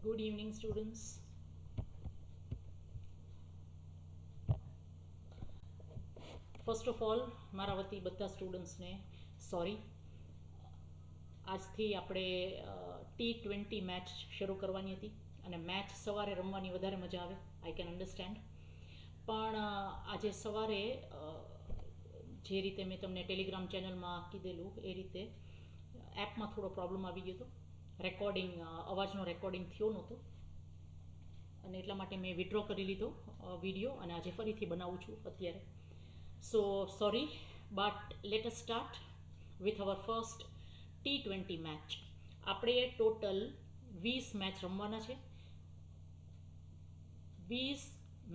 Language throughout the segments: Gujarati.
Good evening, students. First of all મારા વતી બધા સ્ટુડન્ટ્સને સોરી. આજથી આપણે T20 મેચ શરૂ કરવાની હતી અને મેચ સવારે રમવાની વધારે મજા આવે, આઈ કેન અન્ડરસ્ટેન્ડ. પણ આજે સવારે જે રીતે મેં તમને ટેલિગ્રામ ચેનલમાં કીધેલું એ રીતે એપમાં થોડો પ્રોબ્લેમ આવી ગયો હતો. રેકોર્ડિંગ અવાજનો રેકોર્ડિંગ થયો નહોતો અને એટલા માટે મેં વિડ્રો કરી લીધો વિડીયો અને આજે ફરીથી બનાવું છું અત્યારે. So sorry, but let us start with our first T20 match. આપણે ટોટલ 20 મેચ રમવાના છે. 20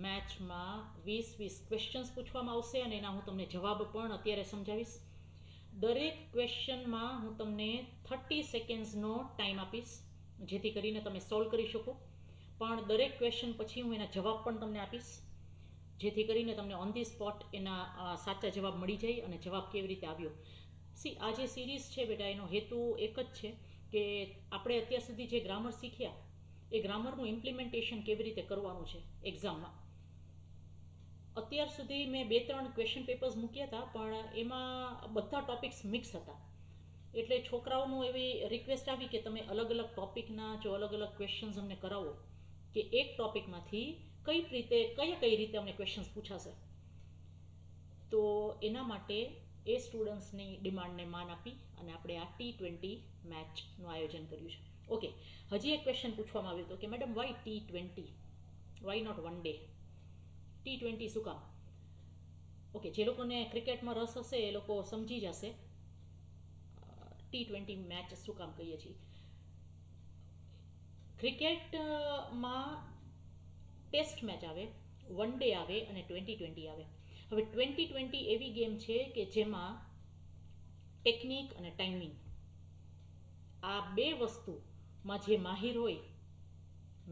મેચમાં 20 ક્વેશ્ચન્સ પૂછવામાં આવશે અને એના હું તમને જવાબ પણ અત્યારે સમજાવીશ. દરેક ક્વેશ્ચનમાં હું તમને 30 સેકન્ડ્સનો ટાઈમ આપીશ જેથી કરીને તમે સોલ્વ કરી શકો. પણ દરેક ક્વેશ્ચન પછી હું એના જવાબ પણ તમને આપીશ જેથી કરીને તમને ઓન ધી સ્પોટ એના સાચા જવાબ મળી જાય અને જવાબ કેવી રીતે આવ્યો. આ જે સિરીઝ છે બેટા, એનો હેતુ એક જ છે કે આપણે અત્યાર સુધી જે ગ્રામર શીખ્યા એ ગ્રામરનું ઇમ્પ્લિમેન્ટેશન કેવી રીતે કરવાનું છે એક્ઝામમાં. અત્યાર સુધી મેં 2-3 ક્વેશ્ચન પેપર્સ મૂક્યા હતા પણ એમાં બધા ટોપિક્સ મિક્સ હતા. એટલે છોકરાઓનું એવી રિક્વેસ્ટ આવી કે તમે અલગ અલગ ટોપિકના જો અલગ અલગ ક્વેશ્ચન્સ અમને કરાવો કે એક ટોપિકમાંથી કઈ રીતે અમને ક્વેશ્ચન્સ પૂછાશે. તો એના માટે એ સ્ટુડન્ટ્સની ડિમાન્ડને માન આપી અને આપણે આ T20 મેચનું આયોજન કર્યું છે. ઓકે, હજી એક ક્વેશ્ચન પૂછવામાં આવ્યો હતો કે madam why T20, why not one day? T20 શું કામ? ઓકે, જે લોકોને ક્રિકેટમાં રસ હશે એ લોકો સમજી જશે T20 મેચ શું કામ કહીએ છીએ. ક્રિકેટમાં ટેસ્ટ મેચ આવે, વન ડે આવે અને 2020 આવે. હવે 2020 એવી ગેમ છે કે જેમાં ટેકનિક અને ટાઈમિંગ આ બે વસ્તુમાં જે માહિર હોય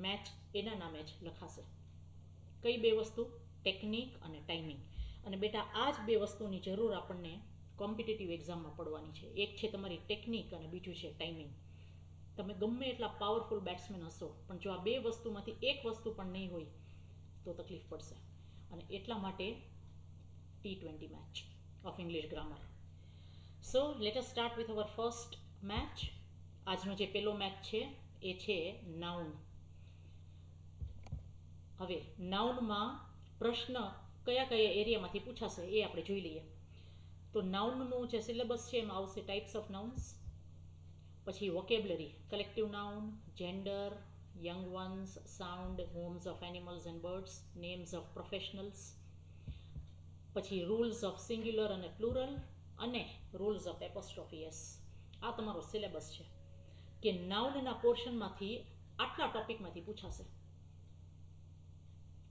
મેચ એના નામે જ લખાશે. કઈ બે વસ્તુ? ટેકનિક અને ટાઈમિંગ. અને બેટા આ જ બે વસ્તુની જરૂર આપણને કોમ્પિટિટિવ એક્ઝામમાં પડવાની છે. એક છે તમારી ટેકનિક અને બીજું છે ટાઈમિંગ. તમે ગમે એટલા પાવરફુલ બેટ્સમેન હશો પણ જો આ બે વસ્તુમાંથી એક વસ્તુ પણ નહીં હોય તો તકલીફ પડશે. અને એટલા માટે T20 match of English grammar. So let us start with our first match. આજનો જે પહેલો મેચ છે એ છે નાઉન. હવે નાઉનમાં પ્રશ્ન કયા કયા એરિયામાંથી પૂછાશે એ આપણે જોઈ લઈએ. તો નાઉનનું જે સિલેબસ છે એમાં આવશે ટાઈપ્સ ઓફ નાઉન્સ, પછી vocabulary, collective noun, gender, young ones, sound, homes of animals and birds, names of professionals, પછી રૂલ્સ ઓફ સિંગ્યુલર અને પ્લુરલ અને રૂલ્સ ઓફ એપોસ્ટ્રોફી એસ. આ તમારો સિલેબસ છે કે નાઉનના પોર્શનમાંથી આટલા ટોપિકમાંથી પૂછાશે.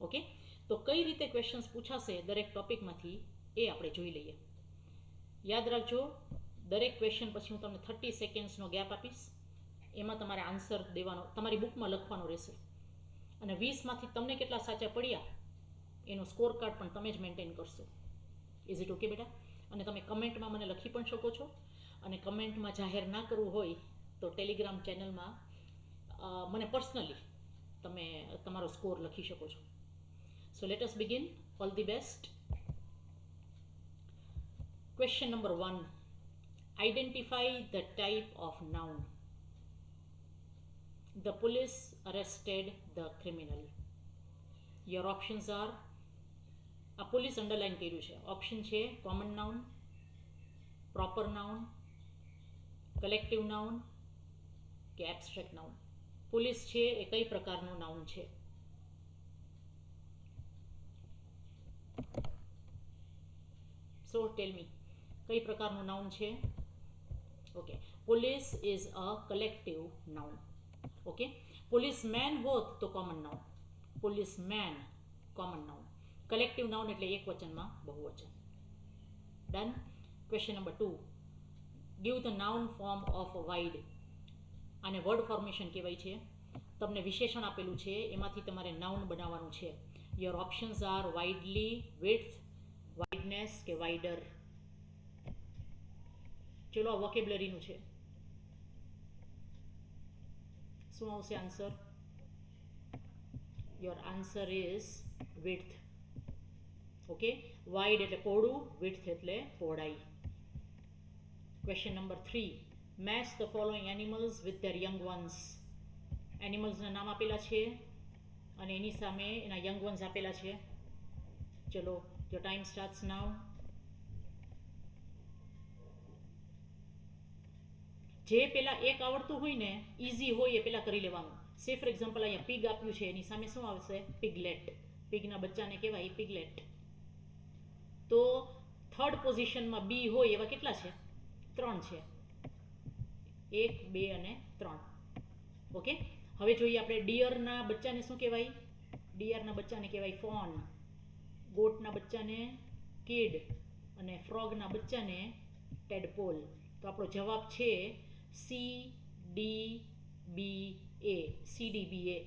ઓકે, તો કઈ રીતે ક્વેશ્ચન્સ પૂછાશે દરેક ટોપિકમાંથી એ આપણે જોઈ લઈએ. યાદ રાખજો, દરેક ક્વેશ્ચન પછી હું તમને 30 સેકન્ડ્સનો ગેપ આપીશ. એમાં તમારે આન્સર દેવાનો, તમારી બુકમાં લખવાનો રહેશે. અને 20માંથી તમને કેટલા સાચા પડ્યા એનો સ્કોર કાર્ડ પણ તમે જ મેન્ટેન કરશો. ઇઝ ઇટ ઓકે બેટા? અને તમે કમેન્ટમાં મને લખી પણ શકો છો. અને કમેન્ટમાં જાહેર ના કરવું હોય તો ટેલિગ્રામ ચેનલમાં મને પર્સનલી તમે તમારો સ્કોર લખી શકો છો. So let us begin. All the best. Question number 1. Identify the type of noun. The police arrested the criminal. Your options are, આ પોલીસ અંડરલાઇન કર્યું છે. ઓપ્શન છે common noun, proper noun, collective noun કે એબ્સ્ટ્રેક્ટ નાઉન. પોલીસ છે એ કઈ પ્રકારનું નાઉન છે? સો ટેલ મી, કઈ પ્રકારનું નાઉન છે? Okay, police is a collective noun. Okay, policeman હોત તો common noun. Policeman common noun. Collective noun એટલે એક વચનમાં બહુવચન. Done. Question number 2. Give the noun form of wide. આને વર્ડ ફોર્મેશન કહેવાય છે. તમને વિશેષણ આપેલું છે એમાંથી તમારે નાઉન બનાવવાનું છે. Your options are widely, width, wideness કે વાઇડર. ચલો આ વોકેબ્લરીનું છે. શું આવશે answer? Your answer is width. Okay, wide એટલે પહોળું, width એટલે પહોળાઈ. Question number 3, match the following animals with their young ones. એનિમલ્સના નામ આપેલા છે અને એની સામે એના યંગ વન્સ આપેલા છે. ચલો, યોર ટાઈમ સ્ટાર્ટ્સ નાઉ. જે પેલા એક આવડતું હોય ને, ઇઝી હોય એ પેલા કરી લેવાનું. સે ફોર એક્ઝામ્પલ અહીંયા પિગ આપ્યું છે, એની સામે શું આવશે? પિગલેટ. પિગના બચ્ચાને કહેવાય પિગલેટ. તો થર્ડ પોઝિશનમાં બી હોય એવા કેટલા છે? 3 છે. 1, 2 અને 3. ઓકે, હવે જોઈએ આપણે ડિયરના બચ્ચાને શું કહેવાય? ડિયરના બચ્ચાને કહેવાય ફોન. ગોટના બચ્ચાને કિડ અને ફ્રોગના બચ્ચાને ટેડપોલ. તો આપણો જવાબ છે CDBA. CDBA.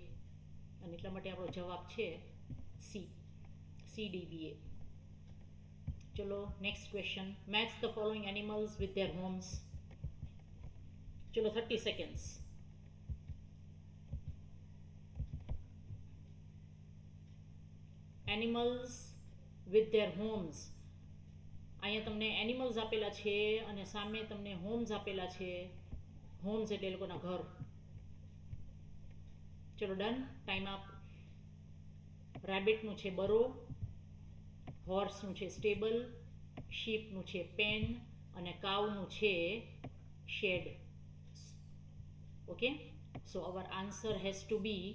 અને એટલા માટે આપણો જવાબ છે સી, CDBA. ચલો next question, match the following animals with their homes. ચલો 30 seconds. Animals with their homes. અહીંયા તમને એનિમલ્સ આપેલા છે અને સામે તમને હોમ્સ આપેલા છે. હોમ્સ એટલે એ લોકોના ઘર. ચલો ડન, ટાઈમ અપ. રેબિટનું છે બરો, હોર્સનું છે સ્ટેબલ, શીપનું છે પેન અને કાઉનું છે shed. Okay, so our answer has to be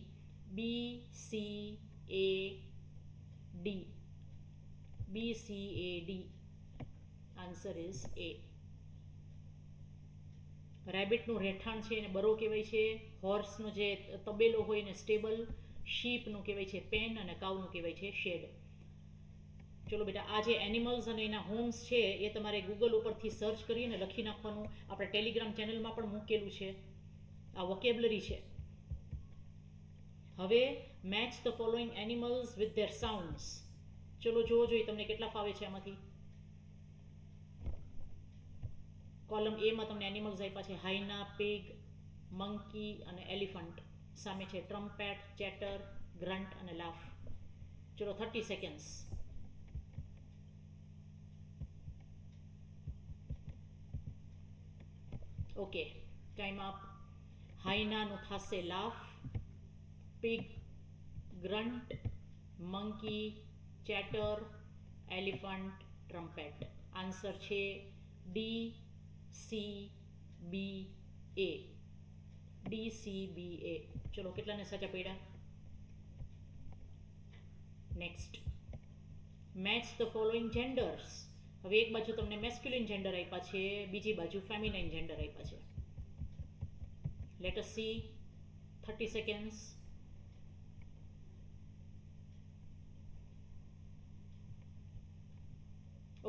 BCAD. BCAD. Answer is A. રેબિટનું રહેઠાણ છે એને બરો કહેવાય છે, હોર્સનો જે તબેલો હોય એને સ્ટેબલ, શીપનું કહેવાય છે પેન અને કાઉનું કહેવાય છે શેડ. ચલો બેટા, આ જે એનિમલ્સ અને એના હોમ્સ છે એ તમારે ગૂગલ ઉપરથી સર્ચ કરીને લખી નાખવાનું. આપણે ટેલિગ્રામ ચેનલમાં પણ મૂકેલું છે. આ વોકેબ્લરી છે. હવે match the following animals with there sounds. ચલો જોવો જોઈએ તમને કેટલા ફાવે છે આમાંથી. કોલમ એમાં તમને એનિમલ્સ આપ્યા છે હાઇના, પિગ, મંકી અને એલિફન્ટ. સામે છે ટ્રમ્પેટ, ચેટર, ગ્રન્ટ અને લાફ. ચલો 30 સેકન્ડ્સ. Okay, time up. હાઇનાનું થશે laugh, pig, grunt, monkey, chatter, elephant, trumpet. Answer છે DCBA. DCBA. ચલો કેટલાને સાચા પડ્યા? Next, match the following genders. હવે એક બાજુ તમને મેસ્ક્યુલિન જેન્ડર આપ્યા છે, બીજી બાજુ ફેમિનાઇન જેન્ડર આપ્યા છે. Let us see. 30 seconds.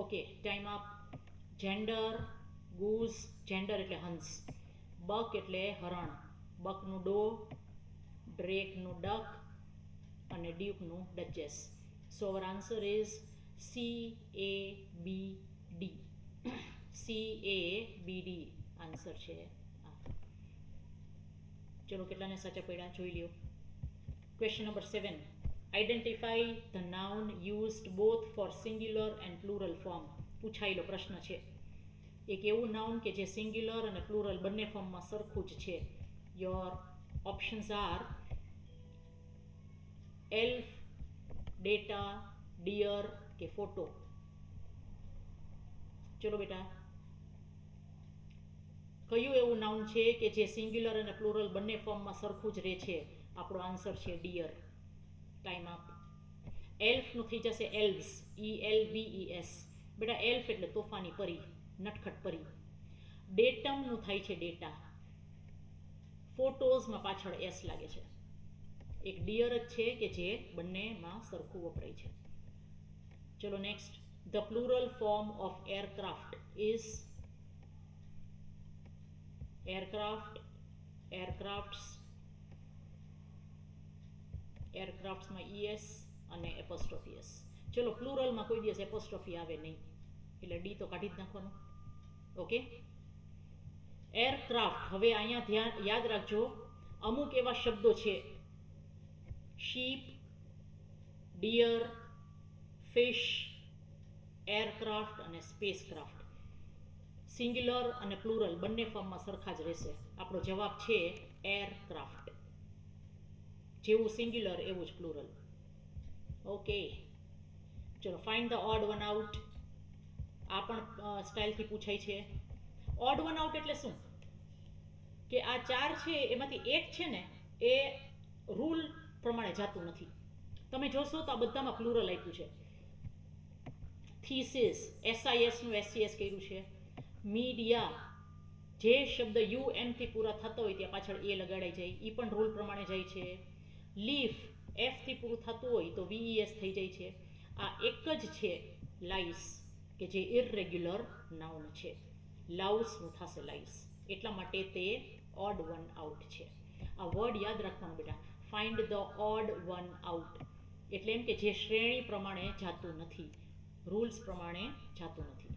Okay, time up. Gender goose, gender એટલે હંસ. બક એટલે હરણ, બકનું ડો, ડ્રેકનું ડક અને ડ્યુકનું duchess. So our answer is CABD. CABD answer છે. ચલો કેટલાને સાચા પડ્યા જોઈ લ્યો. Question number 7, identify the noun used both for singular and plural form. પૂછાયેલો પ્રશ્ન છે. એક એવું નાઉન કે જે સિંગ્યુલર અને પ્લુરલ બંને ફોર્મમાં સરખું જ છે. Your options are elf, data, deer કે ફોટો. ચલો બેટા, કયું એવું નાઉન છે કે જે સિંગ્યુલર અને પ્લુરલ બંને ફોર્મમાં સરખું જ રહે છે? આપણો આન્સર છે ડિયર. Time up. એલ્ફનું થઈ જશે એલ્વ્સ, ELVES. બેટા એલ્ફ એટલે તોફાની પરી, નટખટ પરી. ડેટમનું થાય છે ડેટા. ફોટોઝમાં પાછળ એસ લાગે છે. એક ડિયર જ છે કે જે બંનેમાં સરખું વપરાય છે. ચલો next, the plural form of aircraft is aircraft, aircrafts, એરક્રાફ્ટ્સમાં ES અને એપોસ્ટ્રોફી S. ચલો પ્લુરલમાં કોઈ દિવસ એપોસ્ટ્રોફી આવે નહીં એટલે ડી તો કાઢી જ નાખવાનું. Okay, aircraft. હવે અહીંયા ધ્યાન યાદ રાખજો, અમુક એવા શબ્દો છે શીપ, ડિયર, ફિશ, એરક્રાફ્ટ અને સ્પેસક્રાફ્ટ. સિંગ્યુલર અને પ્લુરલ બંને ફોર્મમાં સરખા જ રહેશે. આપણો જવાબ છે એરક્રાફ્ટ. જેવું સિંગ્યુલર એવું જ પ્લુરલ. ઓકે, ચલો find the odd one out. આ પણ સ્ટાઇલથી પૂછાય છે. ઓડ વન આઉટ એટલે શું? કે આ 4 છે એમાંથી એક છે ને એ રૂલ પ્રમાણે જાતું નથી. તમે જોશો તો આ બધામાં પ્લુરલ આપ્યું છે. થીસિસ, SIS નું SCS કર્યું છે. મીડિયા, જે શબ્દ UN થી પૂરા થતો હોય ત્યાં પાછળ એ લગાડાઈ જાય, એ પણ રૂલ પ્રમાણે જાય છે. લીફ, F થી પૂરું થતું હોય તો VES થઈ જાય છે. આ એક જ છે લાઇસ, કે જે ઇરરેગ્યુલર નાઉન છે. લાઉસનું થશે લાઇસ, એટલા માટે તે ઓડ વન આઉટ છે. આ વર્ડ યાદ રાખવાનું બેટા. Find the odd one out એટલે એમ કે જે શ્રેણી પ્રમાણે જાતું નથી, રૂલ્સ પ્રમાણે જાતું નથી.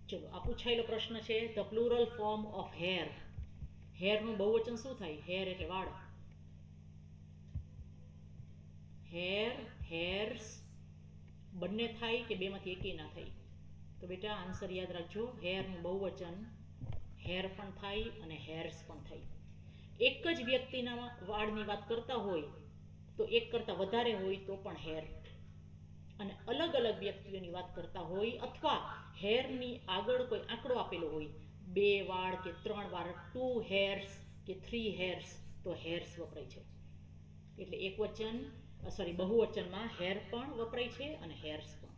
ચલો, આ પૂછાયેલો પ્રશ્ન છે. The plural form of hair. હેરનું બહુવચન શું થાય? હેર એટલે વાળ. હેર, હેર્સ બંને થાય કે બેમાંથી એકેય ના થાય? તો બેટા આન્સર યાદ રાખજો. હેરનું બહુવચન હેર પણ થાય અને હેર્સ પણ થાય. એક જ વ્યક્તિના વાળની વાત કરતા હોય તો એક કરતાં વધારે હોય તો પણ હેર, અને અલગ અલગ વ્યક્તિઓની વાત કરતા હોય અથવા હેરની આગળ કોઈ આંકડો આપેલો હોય, 2 વાળ કે 3 વાળ, 2 હેર્સ કે 3 હેર્સ, તો હેર્સ વપરાય છે. એટલે એક વચન બહુવચનમાં હેર પણ વપરાય છે અને હેર્સ પણ.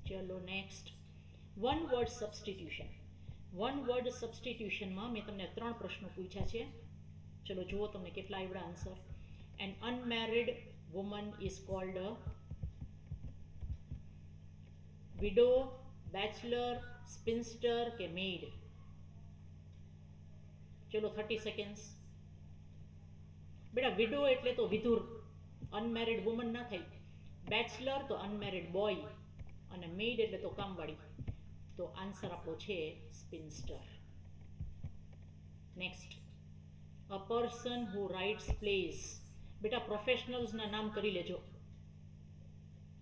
ચલો next, one word substitution. One word સબસ્ટિટ્યુશનમાં મેં તમને 3 પ્રશ્નો પૂછ્યા છે. ચલો જુઓ તમને કેટલા આવડા answer. An unmarried woman is called a widow, bachelor, spinster કે મેઇડ? ચલો 30 સેકન્ડ્સ. બેટા વિડો એટલે તો વિધુર, અનમેરિડ વુમન ના થાય. બેચલર તો અનમેરિડ બોય, અને મેઇડ એટલે તો કામવાળી. તો આન્સર આપણો છે spinster. Next, a person who writes plays. બેટા પ્રોફેશનલ્સના નામ કરી લેજો.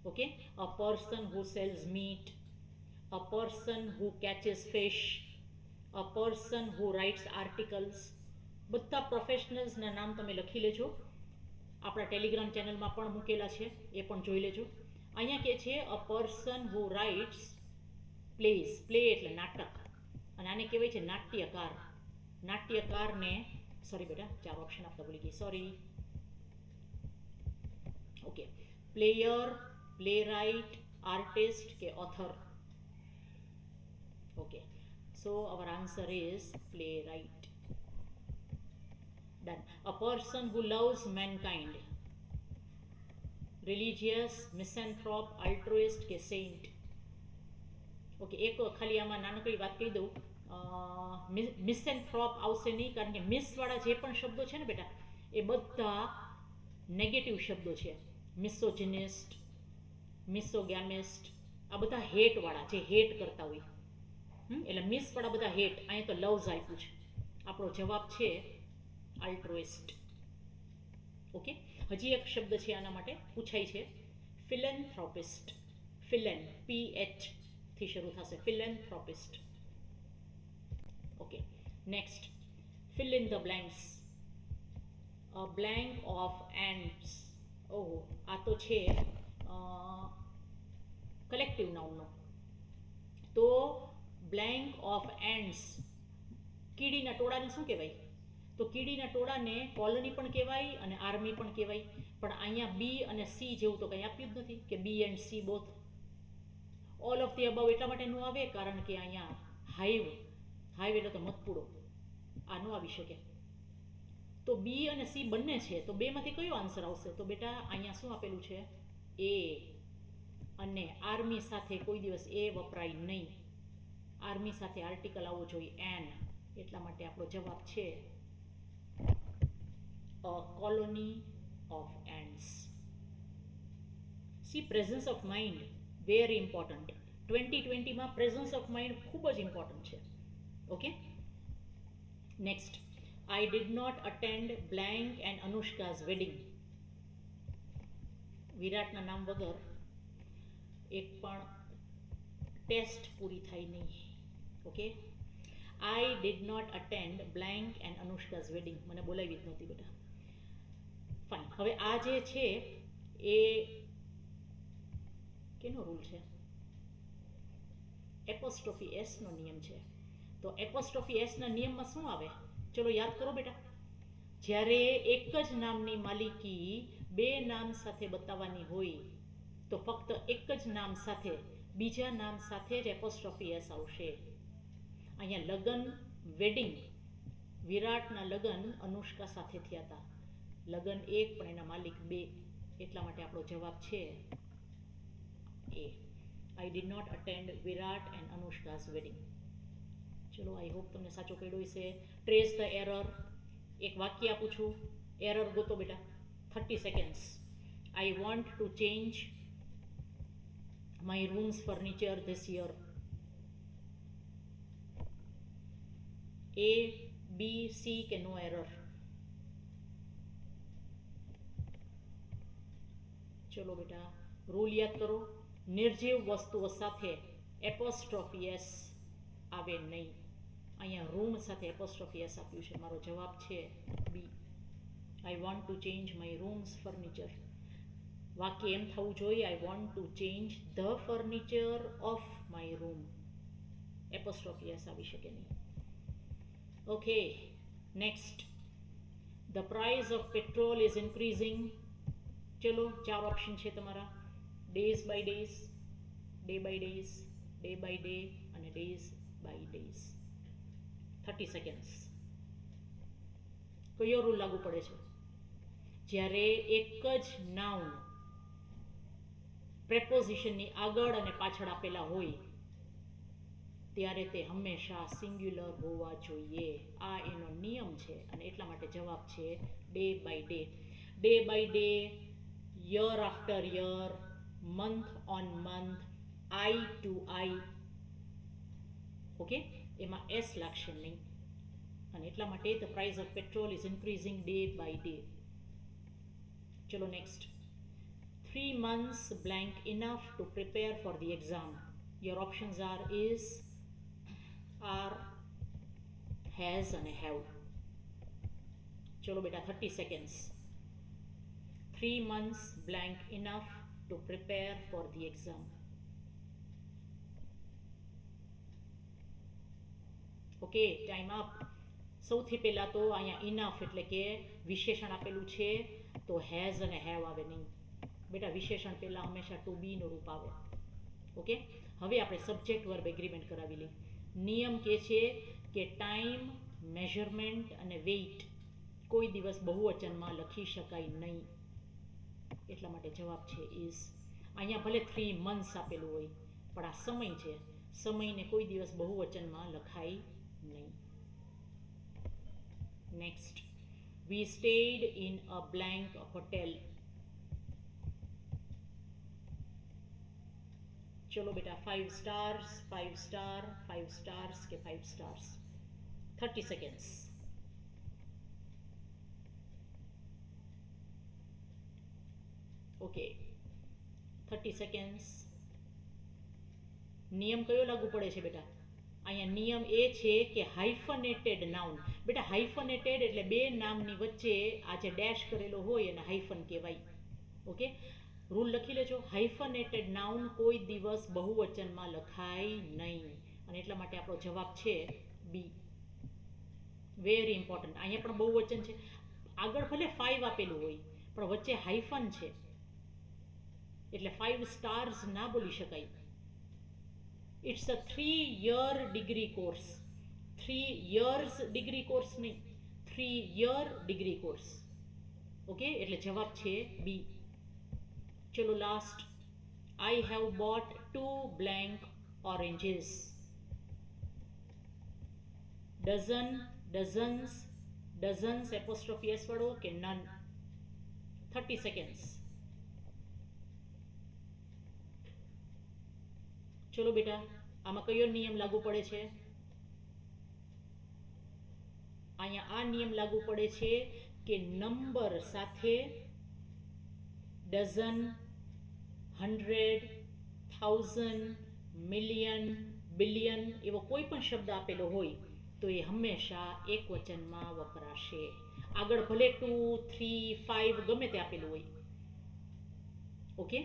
Okay, a person who sells meat, a person who catches fish, a person who writes articles. બધા પ્રોફેશનલ્સના નામ તમે લખી લેજો. આપણા ટેલિગ્રામ ચેનલમાં પણ મૂકેલા છે, એ પણ જોઈ લેજો. અહીંયા કે છે a person who writes plays. Play એટલે નાટક, અને આને કહેવાય છે નાટ્યકાર. નાટ્યકારને, સોરી બેટા 4 ઓપ્શન આપતા ભૂલી ગઈ, sorry. Okay, player, playwright, artist કે author? Okay, so our answer is playwright. Done. A person who loves mankind. Religious, misanthrope, altruist કે saint? ઓકે, એક ખાલી આમાં નાનકડી વાત કહી દઉં. મિસેન્થ્રોપ આવશે નહીં, કારણ કે મિસવાળા જે પણ શબ્દો છે ને બેટા એ બધા નેગેટિવ શબ્દો છે. મિસોજિનિસ્ટ, મિસોગેમિસ્ટ, આ બધા હેટવાળા, જે હેટ કરતા હોય. એટલે મિસવાળા બધા હેટ. અહીંયા તો લવ્સ આપ્યું છે. આપણો જવાબ છે આલ્ટ્રુઇસ્ટ. ઓકે, હજી એક શબ્દ છે આના માટે પૂછાય છે, ફિલેન્થ્રોપિસ્ટ. ફિલેન, PH થી શરૂ થશે, philanthropist. Okay, next, fill in the blanks. A blank of ants. ઓહો, આ તો છે કલેક્ટિવ નાઉનનો. તો બ્લેન્ક ઓફ એન્ડ્સ, કીડીના ટોળાને શું કહેવાય? તો કીડીના ટોળાને કોલોની પણ કહેવાય અને આર્મી પણ કહેવાય. પણ અહીંયા બી અને સી જેવું તો કંઈ આપ્યું જ નથી કે B and C both. All of the above એટલા માટે ન આવે કારણ કે અહીંયા હાઈવ એટલે તો મધપૂડો, આ ન આવી શકે. તો બી અને સી બંને છે, તો બેમાંથી કયો આન્સર આવશે? તો બેટા અહીંયા શું આપેલું છે? એ. અને આર્મી સાથે કોઈ દિવસ એ વપરાય નહીં. આર્મી સાથે આર્ટિકલ આવવો જોઈએ એન. એટલા માટે આપણો જવાબ છે a colony of ants. See, presence of mind very important. 2020માં presence of mind ખૂબ જ ઇમ્પોર્ટન્ટ છે. Okay, next, I did not attend blank and Anushka's wedding. વિરાટના નામ વગર એક પણ ટેસ્ટ પૂરી થાય નહીં. Okay, I did not attend blank and Anushka's wedding. મને બોલાવી જ નહોતી બેટા. ફાઇન. હવે આ જે છે એ કેનો રૂલ છે? એપોસ્ટ્રોફી એસનો નિયમ છે. તો એપોસ્ટ્રોફી એસના નિયમમાં શું આવે? ચલો યાદ કરો બેટા. જ્યારે એક જ નામની માલિકી બે નામ સાથે બતાવવાની હોય તો ફક્ત એક જ નામ સાથે બીજા નામ સાથે જ એપોસ્ટ્રોફી એસ આવશે. અહીંયા લગ્ન વેડિંગ, વિરાટના લગ્ન અનુષ્કા સાથે થયા હતા. લગ્ન એક પણ એના માલિક બે, એટલા માટે આપણો જવાબ છે A. I did not attend Virat and Anushka's wedding. ચલો, આઈ હોપ તમને સાચો પડ્યો હશે. Trace the error. એક વાક્ય આપું છું, એરર ગોતો બેટા. 30 seconds. I want to change my room's furniture this year. A, B, C કે નો એરર? ચલો બેટા, રૂલ યાદ કરો. નિર્જીવ વસ્તુઓ સાથે એપોસ્ટ્રોફી એસ આવે નહીં. અહીંયા રૂમ સાથે એપોસ્ટ્રોફી એસ આપ્યું છે. મારો જવાબ છે B. I want to change my room's furniture. વાક્ય એમ થવું જોઈએ, I want to change the furniture of my room. Apostrophe S આવી શકે નહીં. Okay, next. The price of petrol is increasing. ચલો, 4 ઓપ્શન છે તમારા. Days by days, day by days, day by day અને ડેઝ બાય ડેઝ. 30 seconds. કયો રૂલ લાગુ પડે છે? જ્યારે એક જ નાઉન પ્રેપોઝિશનની આગળ અને પાછળ આપેલા હોય ત્યારે તે હંમેશા સિંગ્યુલર હોવા જોઈએ. આ એનો નિયમ છે અને એટલા માટે જવાબ છે day by day. Day by day, year after year, month on month, eye to eye. Okay, એમાં એસ લાગશે નહીં અને એટલા માટે the price of petrol is increasing day by day. ચલો next. 3 months blank enough to prepare for the exam. Your options are is, are, has and have. ચલો બેટા, 30 seconds. 3 months blank enough to prepare for the exam. Okay, time up. સૌથી પહેલાં તો અહીંયા ઇનફ એટલે કે વિશેષણ આપેલું છે તો હેઝ અને હેવ આવે નહીં બેટા. વિશેષણ પહેલાં હંમેશા ટુ બીનું રૂપ આવે. ઓકે, હવે આપણે સબ્જેક્ટ વર્બ એગ્રીમેન્ટ કરાવી લઈએ. નિયમ કહે છે કે ટાઈમ, મેઝરમેન્ટ અને વેઇટ કોઈ દિવસ બહુવચનમાં લખી શકાય નહીં. એટલા માટે જવાબ છે ઇઝ. અહીંયા ભલે 3 months આપેલું હોય પણ આ સમય છે. સમયને કોઈ દિવસ બહુવચનમાં લખાય નહીં. Next. We stayed in a blank hotel. ચલો બેટા, 5 stars, 5 star, 5 stars કે 5 stars. 30 seconds. Okay, 30 seconds. નિયમ કયો લાગુ પડે છે બેટા? અહીંયા નિયમ એ છે કે હાઇફનેટેડ નાઉન. બેટા, હાઇફનેટેડ એટલે બે નામની વચ્ચે આ જે ડેશ કરેલો હોય એને હાઇફન કહેવાય. ઓકે, રૂલ લખી લેજો. હાઇફનેટેડ નાઉન કોઈ દિવસ બહુવચનમાં લખાય નહીં અને એટલા માટે આપણો જવાબ છે બી. Very important. અહીંયા પણ બહુવચન છે. આગળ ભલે 5 આપેલું હોય પણ વચ્ચે હાઇફન છે એટલે 5 stars ના બોલી શકાય. It's a 3-year degree course. 3 years degree course નહીં, 3-year degree course. ઓકે, એટલે જવાબ છે બી. ચલો last. I have bought 2 blank oranges. Dozen, dozens, dozens apostrophe S વાળો કે નન? 30 seconds. ચલો બેટા, આમાં કયો નિયમ લાગુ પડે છે? અહીંયા આ નિયમ લાગુ પડે છે કે નંબર સાથે ડઝન, 100, 1000, મિલિયન, બિલિયન એવો કોઈ પણ શબ્દ આપેલો હોય તો એ હંમેશા એક વચનમાં વપરાશે. આગળ ભલે 2, 3, 5 ગમે તે આપેલું હોય, ઓકે,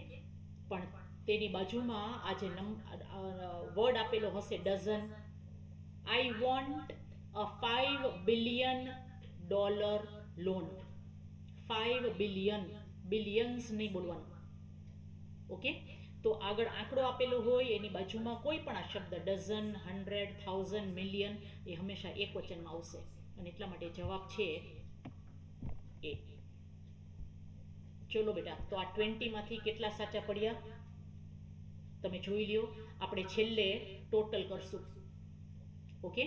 પણ તેની બાજુમાં આ જે વર્ડ આપેલો હશે dozen, I want a $5 billion loan. 5 billion, billions નહીં બોલવાનું, ઓકે. તો આગળ આંકડો આપેલો હોય એની બાજુમાં કોઈ પણ આ શબ્દ ડઝન, 100, 1000, મિલિયન એ હંમેશા એક વચનમાં આવશે, અને એટલા માટે જવાબ છે એ. ચલો બેટા, તો આ 20માંથી કેટલા સાચા પડ્યા તમે જોઈ લ્યો. આપણે છેલ્લે ટોટલ કરશું, ઓકે.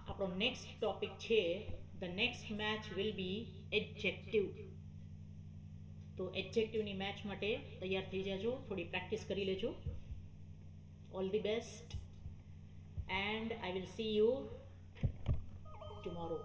આપણો નેક્સ્ટ ટોપિક છે, the next match will be adjective. તો એડજેક્ટિવની મેચ માટે તૈયાર થઈ જાજો, થોડી પ્રેક્ટિસ કરી લેજો. All the best and I will see you tomorrow.